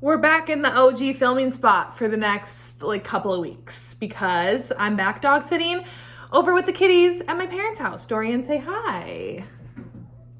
we're back in the OG filming spot for the next like couple of weeks because I'm back dog sitting over with the kitties at my parents' house. Dorian, say hi.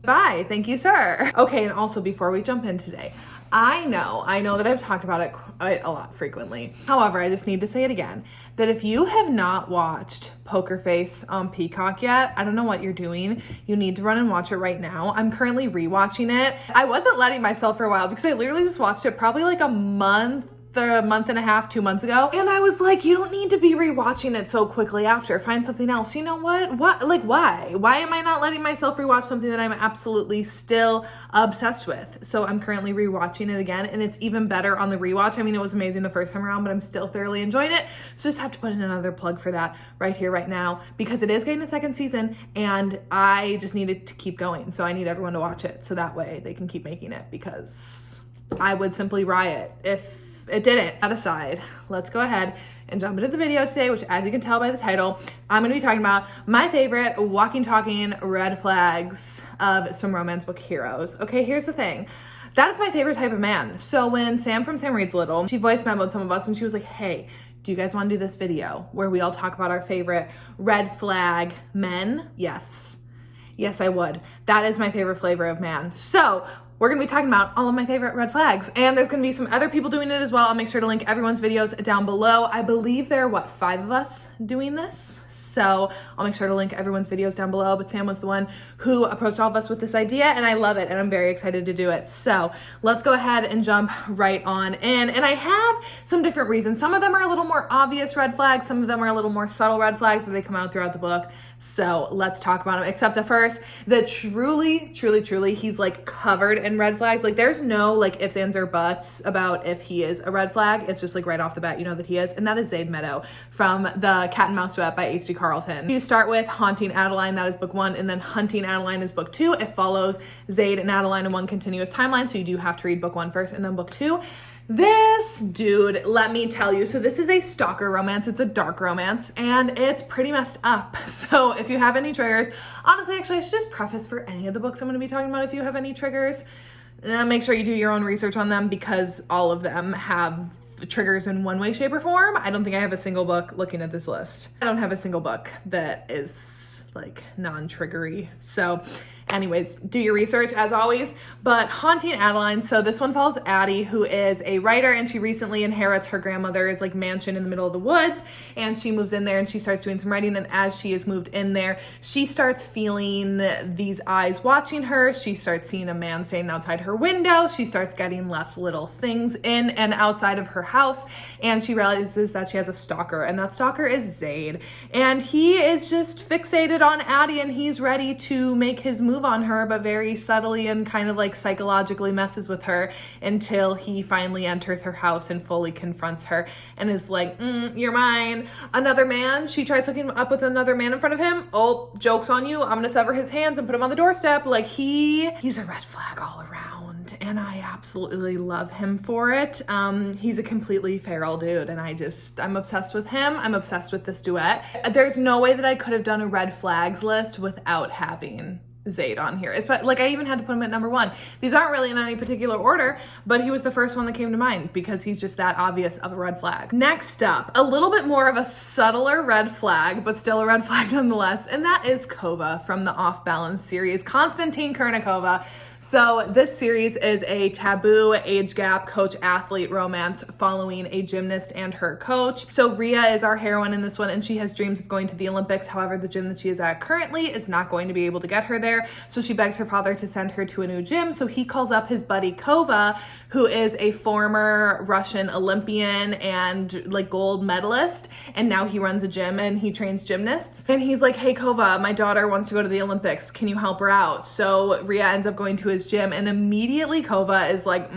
Bye, thank you, sir. Okay, and also before we jump in today, I know that I've talked about it quite a lot frequently. However, I just need to say it again, that if you have not watched Poker Face on Peacock yet, I don't know what you're doing. You need to run and watch it right now. I'm currently rewatching it. I wasn't letting myself for a while because I literally just watched it probably like a month and a half, 2 months ago. And I was like, you don't need to be rewatching it so quickly after. Find something else. You know what? Like, why? Why am I not letting myself rewatch something that I'm absolutely still obsessed with? So I'm currently rewatching it again, and it's even better on the rewatch. I mean, it was amazing the first time around, but I'm still thoroughly enjoying it. So just have to put in another plug for that right here, right now, because it is getting a second season, and I just needed to keep going. So I need everyone to watch it, so that way they can keep making it, because I would simply riot if it didn't. That aside, let's go ahead and jump into the video today, which, as you can tell by the title, I'm going to be talking about my favorite walking, talking red flags of some romance book heroes. Okay, here's the thing. That is my favorite type of man. So when Sam from Sam Reads Little, she voice memoed some of us and she was like, hey, do you guys want to do this video where we all talk about our favorite red flag men? Yes. Yes, I would. That is my favorite flavor of man. So we're gonna be talking about all of my favorite red flags, and there's gonna be some other people doing it as well. I'll make sure to link everyone's videos down below. I believe there are, 5 of us doing this? So I'll make sure to link everyone's videos down below, but Sam was the one who approached all of us with this idea, and I love it, and I'm very excited to do it. So let's go ahead and jump right on in. And I have some different reasons. Some of them are a little more obvious red flags. Some of them are a little more subtle red flags that they come out throughout the book. So let's talk about them, except the first, the truly, he's like covered in red flags. Like there's no like ifs, ands, or buts about if he is a red flag. It's just like right off the bat, you know that he is. And that is Zaid Meadow from the Cat and Mouse Duet by H.D. Carlton. You start with Haunting Adeline, that is book 1, and then Hunting Adeline is book 2. It follows Zaid and Adeline in one continuous timeline, so you do have to read book 1 first and then book 2. This dude, let me tell you, so this is a stalker romance. It's a dark romance, and it's pretty messed up. So if you have any triggers, honestly, actually, I should just preface for any of the books I'm going to be talking about, if you have any triggers, make sure you do your own research on them, because all of them have triggers in one way, shape, or form. I don't think I have a single book, looking at this list, I don't have a single book that is like non-triggery. So anyways, do your research as always. But Haunting Adeline, so this one follows Addie, who is a writer, and she recently inherits her grandmother's like mansion in the middle of the woods, and she moves in there and she starts doing some writing. And as she is moved in there, she starts feeling these eyes watching her. She starts seeing a man standing outside her window. She starts getting left little things in and outside of her house, and she realizes that she has a stalker, and that stalker is Zaid, and he is just fixated on Addie, and he's ready to make his move on her, but very subtly and kind of like psychologically messes with her until he finally enters her house and fully confronts her and is like, you're mine. Another man, she tries hooking up with another man in front of him. Oh, joke's on you. I'm gonna sever his hands and put him on the doorstep. Like he's a red flag all around, and I absolutely love him for it. He's a completely feral dude, and I'm obsessed with him. I'm obsessed with this duet. There's no way that I could have done a red flags list without having Zaid on here. It's like I even had to put him at number 1. These aren't really in any particular order, but he was the first one that came to mind because he's just that obvious of a red flag. Next up, a little bit more of a subtler red flag, but still a red flag nonetheless, and that is Kova from the Off Balance series, Konstantin Kurnikova. So this series is a taboo age gap coach athlete romance following a gymnast and her coach. So Rhea is our heroine in this one, and she has dreams of going to the Olympics. However, the gym that she is at currently is not going to be able to get her there. So she begs her father to send her to a new gym. So he calls up his buddy Kova, who is a former Russian Olympian and like gold medalist. And now he runs a gym and he trains gymnasts. And he's like, hey Kova, my daughter wants to go to the Olympics. Can you help her out? So Rhea ends up going to his gym, and immediately Kova is like,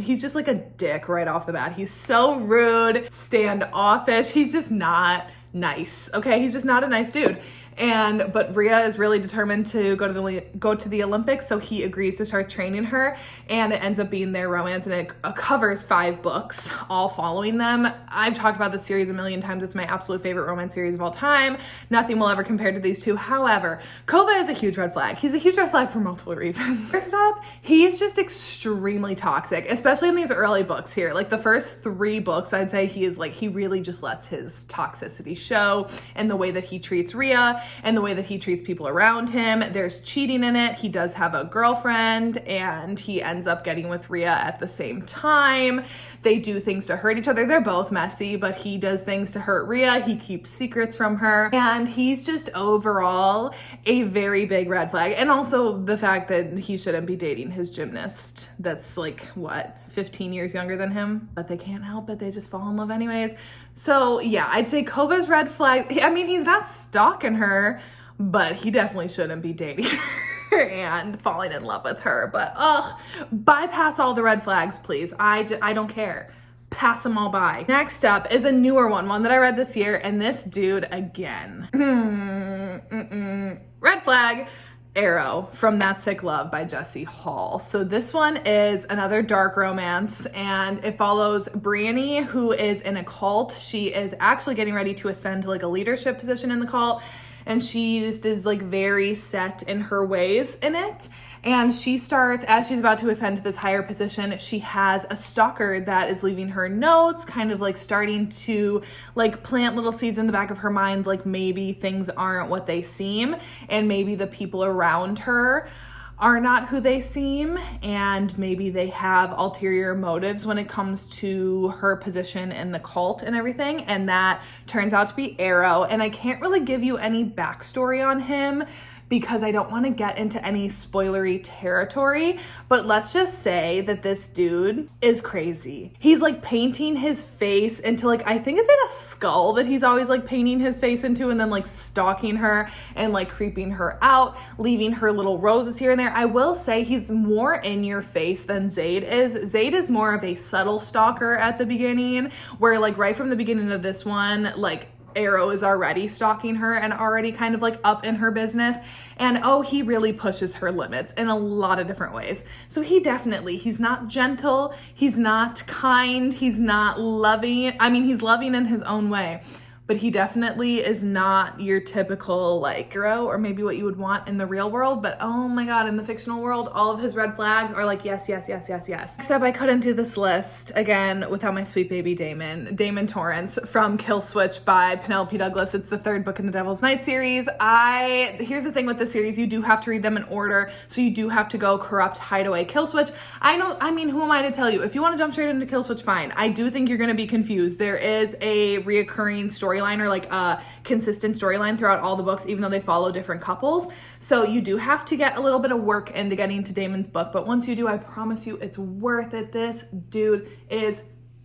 he's just like a dick right off the bat. He's so rude, standoffish. He's just not nice. Okay, he's just not a nice dude. But Rhea is really determined to go to the Olympics, so he agrees to start training her, and it ends up being their romance, and it covers 5 books, all following them. I've talked about this series a million times. It's my absolute favorite romance series of all time. Nothing will ever compare to these two. However, Kova is a huge red flag. He's a huge red flag for multiple reasons. First off, he's just extremely toxic, especially in these early books here. Like the first 3 books, I'd say he really just lets his toxicity show in the way that he treats Rhea and the way that he treats people around him. There's cheating in it. He does have a girlfriend, and he ends up getting with Rhea at the same time. They do things to hurt each other. They're both messy, but he does things to hurt Rhea. He keeps secrets from her, and he's just overall a very big red flag. And also the fact that he shouldn't be dating his gymnast that's like, what, 15 years younger than him, but they can't help it. They just fall in love anyways. So yeah, I'd say Kova's red flag. I mean, he's not stalking her, but he definitely shouldn't be dating her and falling in love with her. But bypass all the red flags, please. I don't care. Pass them all by. Next up is a newer one that I read this year, and this dude again. Red flag. Arrow from That Sick Love by Jessie Hall. So this one is another dark romance, and it follows Brienne, who is in a cult. She is actually getting ready to ascend to like a leadership position in the cult, and she just is like very set in her ways in it. And she starts, as she's about to ascend to this higher position, she has a stalker that is leaving her notes, kind of like starting to like plant little seeds in the back of her mind, like maybe things aren't what they seem, and maybe the people around her are not who they seem, and maybe they have ulterior motives when it comes to her position in the cult and everything. And that turns out to be Arrow. And I can't really give you any backstory on him because I don't want to get into any spoilery territory, but let's just say that this dude is crazy. He's like painting his face into like, I think it's in a skull that he's always like painting his face into, and then like stalking her and like creeping her out, leaving her little roses here and there. I will say he's more in your face than Zayd is. Zayd is more of a subtle stalker at the beginning, where like right from the beginning of this one, like Arrow is already stalking her and already kind of like up in her business. And he really pushes her limits in a lot of different ways. So he's not gentle, he's not kind, he's not loving. I mean, he's loving in his own way, but he definitely is not your typical like hero, or maybe what you would want in the real world. But oh my God, in the fictional world, all of his red flags are like, yes, yes, yes, yes, yes. Except I couldn't do this list again without my sweet baby Damon Torrance from Kill Switch by Penelope Douglas. It's the 3rd book in the Devil's Night series. Here's the thing with this series, you do have to read them in order. So you do have to go Corrupt, Hideaway, Kill Switch. I mean, who am I to tell you? If you want to jump straight into Kill Switch, fine. I do think you're going to be confused. There is a reoccurring storyline, or like a consistent storyline throughout all the books, even though they follow different couples. So you do have to get a little bit of work into getting to Damon's book, but once you do, I promise you it's worth it. This dude is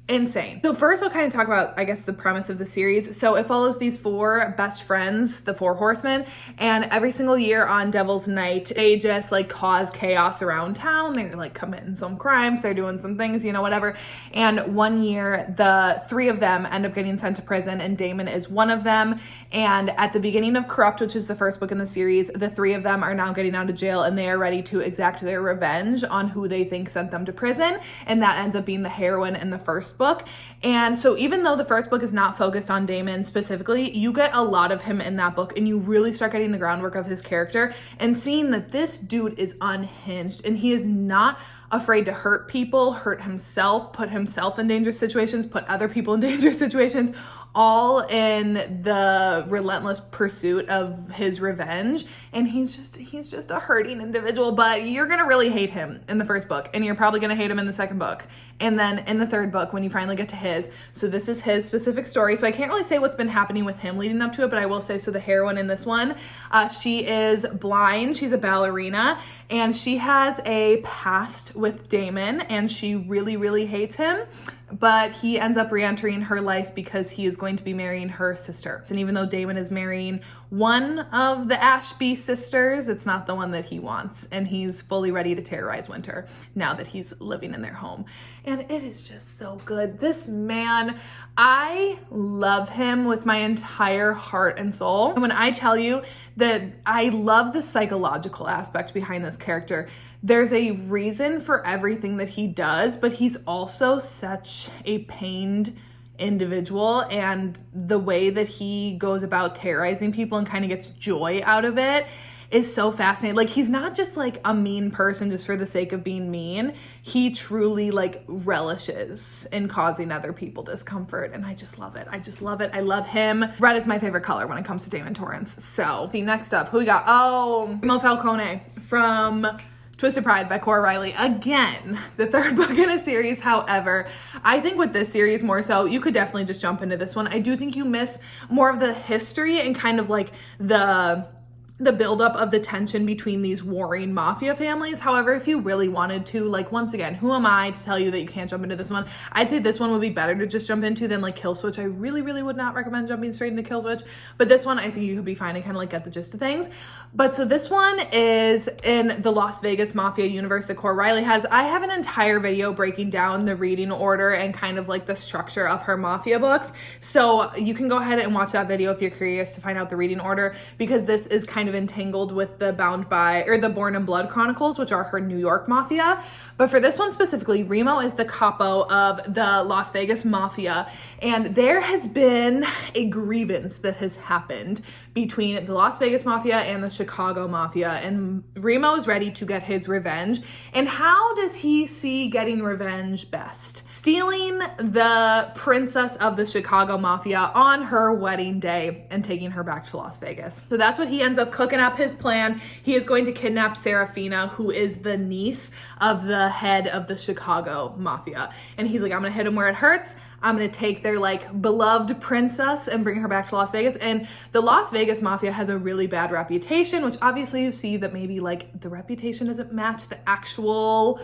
insane. So first I'll kind of talk about, I guess, the premise of the series. So it follows these 4 best friends, the 4 horsemen, and every single year on Devil's Night, they just like cause chaos around town. They're like committing some crimes, they're doing some things, whatever. And one year, the 3 of them end up getting sent to prison, and Damon is one of them. And at the beginning of Corrupt, which is the 1st book in the series, the 3 of them are now getting out of jail, and they are ready to exact their revenge on who they think sent them to prison. And that ends up being the heroine in the 1st book. And so even though the 1st book is not focused on Damon specifically, you get a lot of him in that book, and you really start getting the groundwork of his character and seeing that this dude is unhinged, and he is not afraid to hurt people, hurt himself, put himself in dangerous situations, put other people in dangerous situations, all in the relentless pursuit of his revenge. And he's just a hurting individual. But you're gonna really hate him in the 1st book, and you're probably gonna hate him in the 2nd book, and then in the 3rd book when you finally get to his. So this is his specific story, so I can't really say what's been happening with him leading up to it, but I will say, so the heroine in this one, she is blind, she's a ballerina, and she has a past with Damon, and she really, really hates him. but he ends up re-entering her life because he is going to be marrying her sister. And even though Damon is marrying one of the Ashby sisters, it's not the one that he wants. And he's fully ready to terrorize Winter now that he's living in their home. And it is just so good. This man, I love him with my entire heart and soul. And when I tell you that I love the psychological aspect behind this character, there's a reason for everything that he does, but he's also such a pained individual, and the way that he goes about terrorizing people and kind of gets joy out of it is so fascinating. Like, he's not just like a mean person just for the sake of being mean. He truly like relishes in causing other people discomfort, and I just love it. I just love it. I love him. Red is my favorite color when it comes to Damon Torrance. So, see, next up, who we got? Oh, Remo Falcone from Twisted Pride by Cora Reilly. Again, the third book in a series. However, I think with this series more so, you could definitely just jump into this one. I do think you miss more of the history and kind of like the buildup of the tension between these warring mafia families. However, if you really wanted to, like, once again, who am I to tell you that you can't jump into this one? I'd say this one would be better to just jump into than like Kill Switch. I really, really would not recommend jumping straight into Kill Switch, but this one I think you could be fine and kind of like get the gist of things. But so this one is in the Las Vegas Mafia universe that Cora Reilly has. I have an entire video breaking down the reading order and kind of like the structure of her mafia books. So you can go ahead and watch that video if you're curious to find out the reading order, because this is kind of entangled with the the Born in Blood Chronicles, which are her New York Mafia. But for this one specifically, Remo is the capo of the Las Vegas Mafia, and there has been a grievance that has happened between the Las Vegas Mafia and the Chicago Mafia, and Remo is ready to get his revenge. And how does he see getting revenge best? Stealing the princess of the Chicago Mafia on her wedding day and taking her back to Las Vegas. So that's what he ends up cooking up his plan. He is going to kidnap Serafina, who is the niece of the head of the Chicago Mafia. And he's like, I'm gonna hit him where it hurts. I'm gonna take their like beloved princess and bring her back to Las Vegas. And the Las Vegas Mafia has a really bad reputation, which obviously you see that maybe like the reputation doesn't match the actual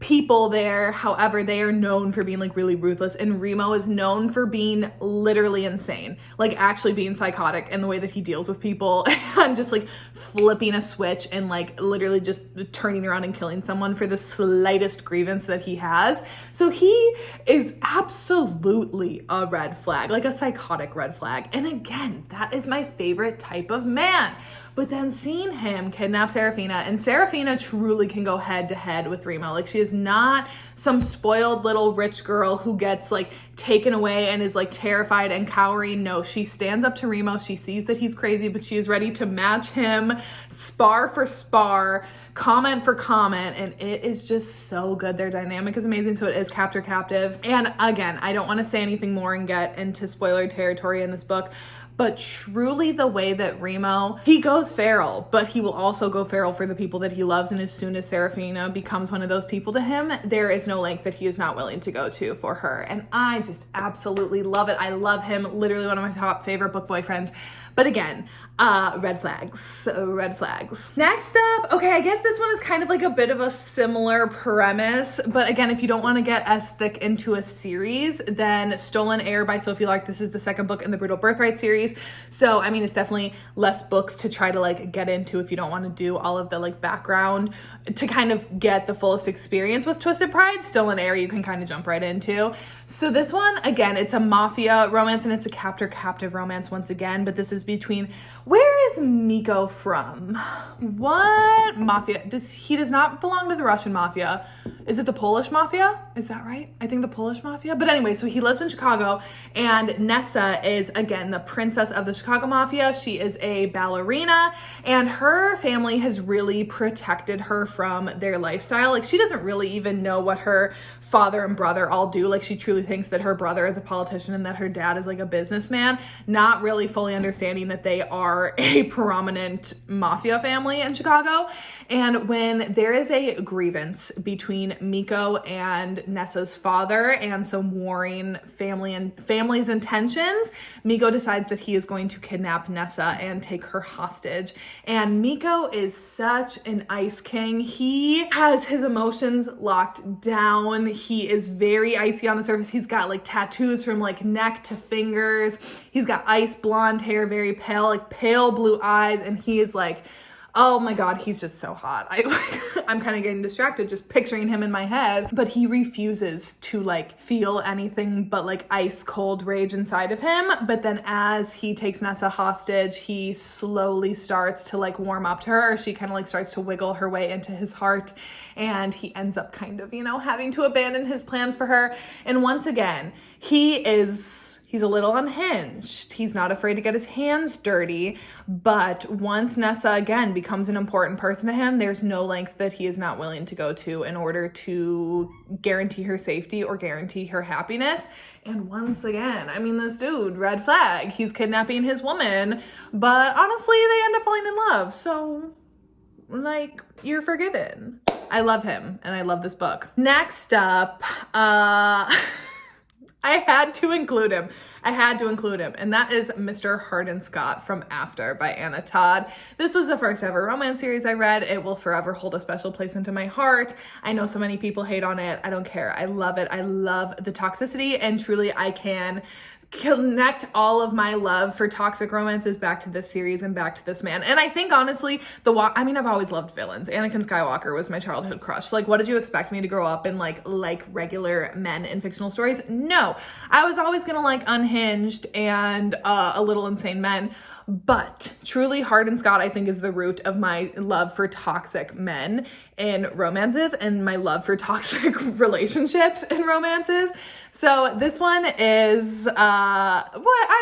people there. However, they are known for being like really ruthless, and Remo is known for being literally insane, like actually being psychotic in the way that he deals with people and just like flipping a switch and like literally just turning around and killing someone for the slightest grievance that he has. So he is absolutely a red flag, like a psychotic red flag. And again, that is my favorite type of man. But then seeing him kidnap Serafina, and Serafina truly can go head to head with Remo. Like, she is not some spoiled little rich girl who gets like taken away and is like terrified and cowering. No, she stands up to Remo. She sees that he's crazy, but she is ready to match him spar for spar, comment for comment, and it is just so good. Their dynamic is amazing. So it is captor captive. And again, I don't want to say anything more and get into spoiler territory in this book, but truly the way that Remo, he goes feral, but he will also go feral for the people that he loves. And as soon as Serafina becomes one of those people to him, there is no length that he is not willing to go to for her. And I just absolutely love it. I love him. Literally one of my top favorite book boyfriends. But again, red flags, red flags. Next up, okay, I guess this one is kind of like a bit of a similar premise, but again, if you don't want to get as thick into a series, then Stolen Heir by Sophie Lark. This is the second book in the Brutal Birthright series. So, I mean, it's definitely less books to try to like get into if you don't want to do all of the like background to kind of get the fullest experience with Twisted Pride. Stolen Heir, you can kind of jump right into. So this one, again, it's a mafia romance and it's a captor-captive romance once again, but this is between, where is Miko from? What mafia? He does not belong to the Russian mafia. Is it the Polish mafia? Is that right? I think the Polish mafia. But anyway, so he lives in Chicago, and Nessa is, again, the princess of the Chicago mafia. She is a ballerina, and her family has really protected her from their lifestyle. Like, she doesn't really even know what her father and brother all do. Like, she truly thinks that her brother is a politician and that her dad is like a businessman, not really fully understanding that they are a prominent mafia family in Chicago. And when there is a grievance between Miko and Nessa's father and some warring families' intentions, Miko decides that he is going to kidnap Nessa and take her hostage. And Miko is such an ice king. He has his emotions locked down. He is very icy on the surface. He's got like tattoos from like neck to fingers. He's got ice blonde hair, very pale, like pale blue eyes. And he is like, oh my God, he's just so hot. I'm kind of getting distracted just picturing him in my head, but he refuses to like feel anything but like ice cold rage inside of him. But then as he takes Nessa hostage, he slowly starts to like warm up to her. She kind of like starts to wiggle her way into his heart, and he ends up kind of, you know, having to abandon his plans for her. And once again, he's a little unhinged. He's not afraid to get his hands dirty, but once Nessa again becomes an important person to him, there's no length that he is not willing to go to in order to guarantee her safety or guarantee her happiness. And once again, I mean, this dude, red flag, he's kidnapping his woman, but honestly, they end up falling in love. So, like, you're forgiven. I love him, and I love this book. Next up, I had to include him. And that is Mr. Hardin Scott from After by Anna Todd. This was the first ever romance series I read. It will forever hold a special place into my heart. I know so many people hate on it. I don't care. I love it. I love the toxicity, and truly I can connect all of my love for toxic romances back to this series and back to this man. And I think honestly, I've always loved villains. Anakin Skywalker was my childhood crush. Like, what did you expect me to grow up and like regular men in fictional stories? No, I was always gonna like unhinged and a little insane men. But truly, Hardin Scott, I think, is the root of my love for toxic men in romances and my love for toxic relationships in romances. So this one is, I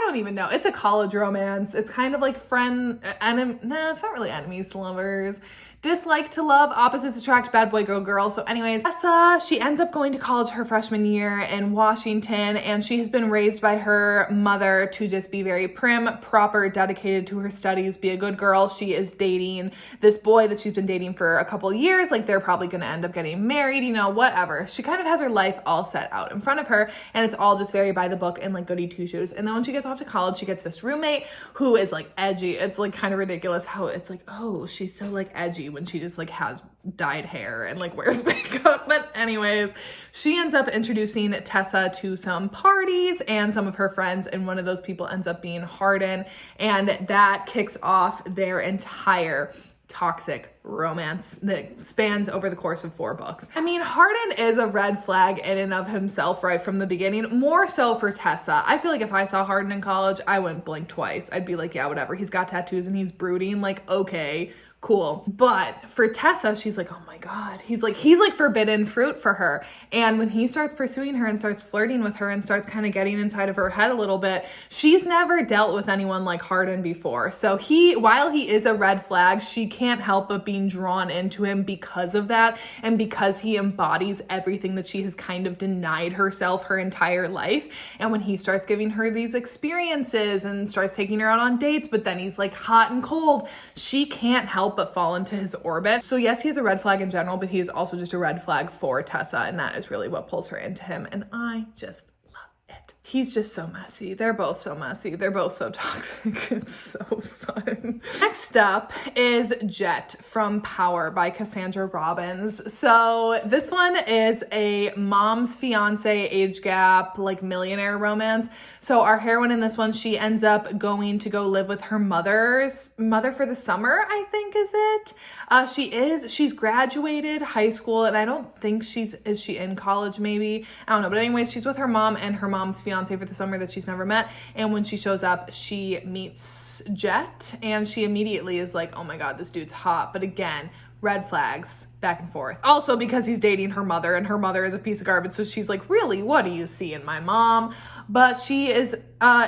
don't even know. It's a college romance. It's kind of like it's not really enemies to lovers. Dislike to love, opposites attract, bad boy, girl, girl. So anyways, Tessa, she ends up going to college her freshman year in Washington, and she has been raised by her mother to just be very prim, proper, dedicated to her studies, be a good girl. She is dating this boy that she's been dating for a couple years. Like, they're probably going to end up getting married, you know, whatever. She kind of has her life all set out in front of her, and it's all just very by the book and like goody two shoes. And then when she gets off to college, she gets this roommate who is like edgy. It's like kind of ridiculous how it's like, oh, she's so like edgy when she just like has dyed hair and like wears makeup. But anyways, she ends up introducing Tessa to some parties and some of her friends, and one of those people ends up being Hardin, and that kicks off their entire toxic romance that spans over the course of 4 books. I mean, Hardin is a red flag in and of himself right from the beginning, more so for Tessa. I feel like if I saw Hardin in college, I wouldn't blink twice. I'd be like, yeah, whatever. He's got tattoos and he's brooding. Like, okay, cool. But for Tessa, she's like, oh my God, he's like forbidden fruit for her. And when he starts pursuing her and starts flirting with her and starts kind of getting inside of her head a little bit, she's never dealt with anyone like Hardin before. So while he is a red flag, she can't help but being drawn into him because of that, and because he embodies everything that she has kind of denied herself her entire life. And when he starts giving her these experiences and starts taking her out on dates, but then he's like hot and cold, she can't help but fall into his orbit. So yes, he's a red flag in general, but he is also just a red flag for Tessa, and that is really what pulls her into him. And I just love it. He's just so messy. They're both so messy. They're both so toxic. It's so fun. Next up is Jet from Power by Cassandra Robbins. So this one is a mom's fiance age gap, like millionaire romance. So our heroine in this one, she ends up going to go live with her mother's mother for the summer, I think is it. She's graduated high school, and I don't think is she in college maybe? I don't know. But anyways, she's with her mom and her mom's fiance for the summer that she's never met. And when she shows up, she meets Jet, and she immediately is like, oh my God, this dude's hot. But again, red flags back and forth. Also because he's dating her mother, and her mother is a piece of garbage. So she's like, really, what do you see in my mom? But she is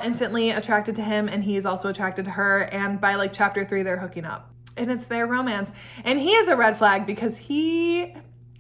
instantly attracted to him, and he is also attracted to her. And by like chapter 3, they're hooking up. And it's their romance. And he is a red flag because he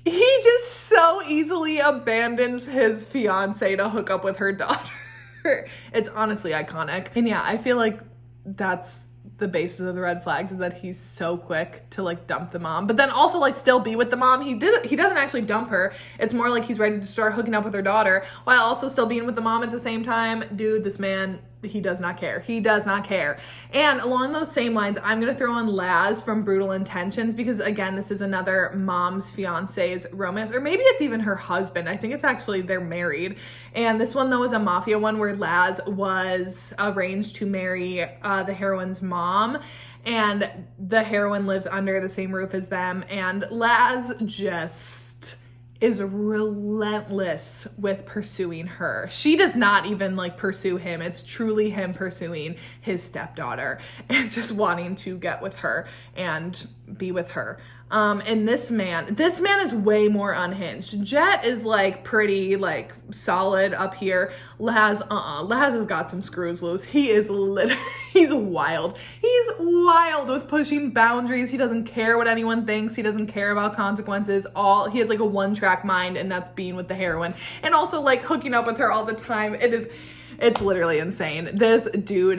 just so easily abandons his fiance to hook up with her daughter. It's honestly iconic. And yeah, I feel like that's the basis of the red flags, is that he's so quick to like dump the mom, but then also like still be with the mom. He doesn't actually dump her. It's more like he's ready to start hooking up with her daughter while also still being with the mom at the same time. Dude, this man he does not care. He does not care. And along those same lines, I'm going to throw in Laz from Brutal Intentions because, again, this is another mom's fiance's romance, or maybe it's even her husband. I think it's actually they're married. And this one, though, is a mafia one where Laz was arranged to marry the heroine's mom, and the heroine lives under the same roof as them. And Laz just is relentless with pursuing her. She does not even like pursue him. It's truly him pursuing his stepdaughter and just wanting to get with her and be with her. And this man is way more unhinged. Jet is like pretty like solid up here. Laz has got some screws loose. He's wild. He's wild with pushing boundaries. He doesn't care what anyone thinks. He doesn't care about consequences. He has like a one-track mind, and that's being with the heroine. And also like hooking up with her all the time. It's literally insane. This dude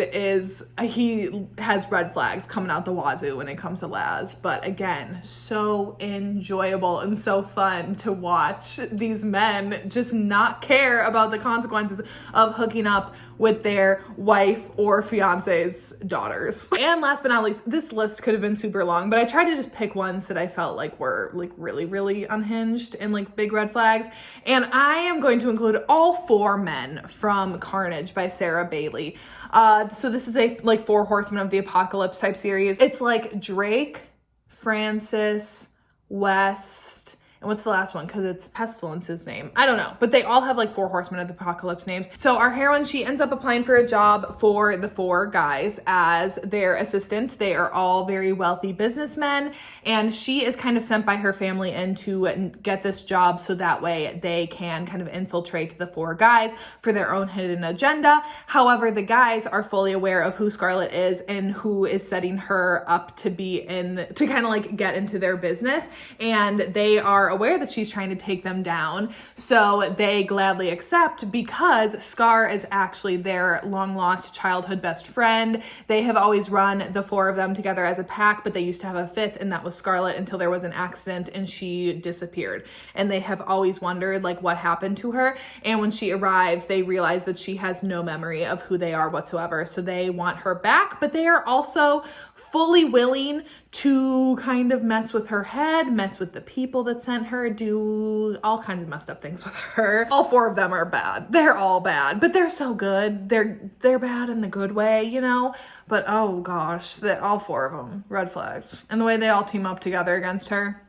he has red flags coming out the wazoo when it comes to Laz. But again, so enjoyable and so fun to watch these men just not care about the consequences of hooking up with their wife or fiance's daughters. And last but not least, this list could have been super long, but I tried to just pick ones that I felt like were like really, really unhinged and like big red flags. And I am going to include all 4 men from Carnage by Sarah Bailey. So this is a like 4 Horsemen of the Apocalypse type series. It's like Drake, Francis, West, and what's the last one? Because it's Pestilence's name. I don't know. But they all have like 4 Horsemen of the Apocalypse names. So our heroine, she ends up applying for a job for the 4 guys as their assistant. They are all very wealthy businessmen. And she is kind of sent by her family in to get this job so that way they can kind of infiltrate the 4 guys for their own hidden agenda. However, the guys are fully aware of who Scarlett is and who is setting her up to to kind of like get into their business. And they are aware that she's trying to take them down. So they gladly accept because Scar is actually their long lost childhood best friend. They have always run the 4 of them together as a pack, but they used to have a 5th, and that was Scarlett, until there was an accident and she disappeared. And they have always wondered like what happened to her. And when she arrives, they realize that she has no memory of who they are whatsoever. So they want her back, but they are also fully willing to kind of mess with her head, mess with the people that sent her, do all kinds of messed up things with her. All 4 of them are bad. They're all bad, but they're so good. They're bad in the good way, you know? But oh gosh, all 4 of them, red flags. And the way they all team up together against her,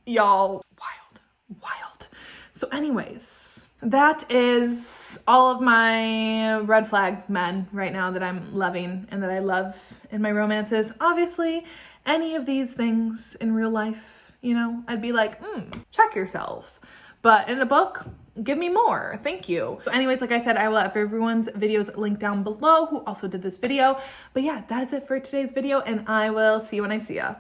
y'all, wild. So anyways, that is all of my red flag men right now that I'm loving and that I love in my romances. Obviously, any of these things in real life, you know, I'd be like, check yourself. But in a book, give me more. Thank you. So anyways, like I said, I will have everyone's videos linked down below who also did this video. But yeah, that is it for today's video, and I will see you when I see ya.